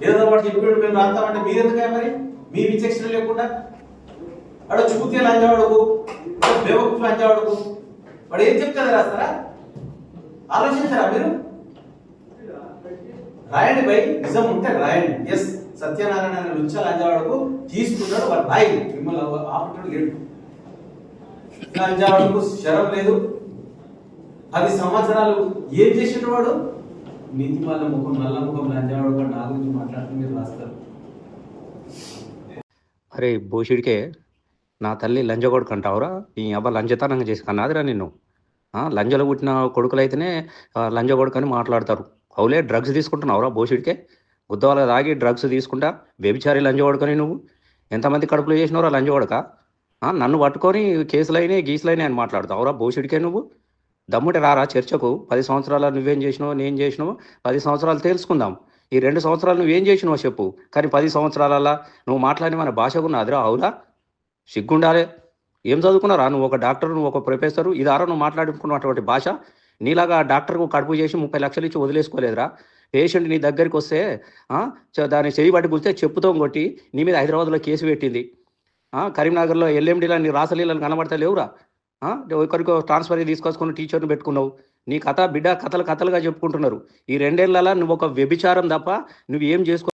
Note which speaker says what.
Speaker 1: ఏదో వాడు చెప్పాడు మేము రాస్తామంటే మీరెందుకే మరి మీ విచక్షణ లేకుండా వాడు చూతే లంచవాడుకు బేవకు లంచవాడుకు వాడు ఏం చెప్తారు రాస్తారా? ఆలోచించారా మీరు? రాయండి బై, నిజం ఉంటే రాయండి. ఎస్, సత్యనారాయణ లుచ్చ లంచవాడుకు తీసుకున్నాడు, వాడు రాయి మిమ్మల్ని ఆపటం లేడు. లంచవాడుకు శరం లేదు. 10 సంవత్సరాలు ఏం చేసిన వాడు? నీతి వాళ్ళ ముఖం నల్ల ముఖం లంచవాడు వాడు నా గురించి మాట్లాడుతూ మీరు రాస్తారు.
Speaker 2: అరే భూషుడికే నా తల్లి లంజగొడుకు అంటావురా? ఈ అబ్బా లంజతనంగా చేసి కన్నాదిరా నిన్ను. లంజలో పుట్టిన కొడుకులైతేనే లంజగొడుకు అని మాట్లాడతారు. అవులే డ్రగ్స్ తీసుకుంటున్నావురా భూషుడికే? గుద్దవాళ్ళ తాగి డ్రగ్స్ తీసుకుంటా వ్యభిచారి లంజగొడుకని నువ్వు ఎంతమంది కడుపులో చేసినవరా లంజగొడక? నన్ను పట్టుకొని కేసులైనాయి గీసులైనాయి అని మాట్లాడతావురా భూషుడికే? నువ్వు దమ్ముంటే రారా చర్చకు. 10 సంవత్సరాలు నువ్వేం చేసినావు నేను చేసినావు 10 సంవత్సరాలు తెలుసుకుందాం. ఈ 2 సంవత్సరాలు నువ్వేం చేసినావు చెప్పు. కానీ 10 సంవత్సరాలల్లా నువ్వు మాట్లాడి మన భాషకు నాదిరా. అవురా సిగ్గుండాలే. ఏం చదువుకున్నారా? నువ్వు ఒక డాక్టర్, నువ్వు ఒక ప్రొఫెసరు, ఇదారా నువ్వు మాట్లాడుకున్నటువంటి భాష? నీలాగా డాక్టర్కు కడుపు చేసి 30 లక్షలు ఇచ్చి వదిలేసుకోలేదురా? పేషెంట్ నీ దగ్గరికి వస్తే దాన్ని చేయబట్టి గుర్తే చెప్పుతో కొట్టి నీ మీద హైదరాబాద్లో కేసు పెట్టింది. కరీంనగర్లో ఎల్ఎండీలో నీ రాసలీలను కనబడతా లేవురా? ఒకరికో ట్రాన్స్ఫర్ తీసుకొచ్చుకుని టీచర్ని పెట్టుకున్నావు. నీ కథ బిడ్డ కథలుగా చెప్పుకుంటున్నారు. ఈ 2 ఏళ్లలో నువ్వు ఒక వ్యభిచారం తప్ప నువ్వు ఏం చేసుకో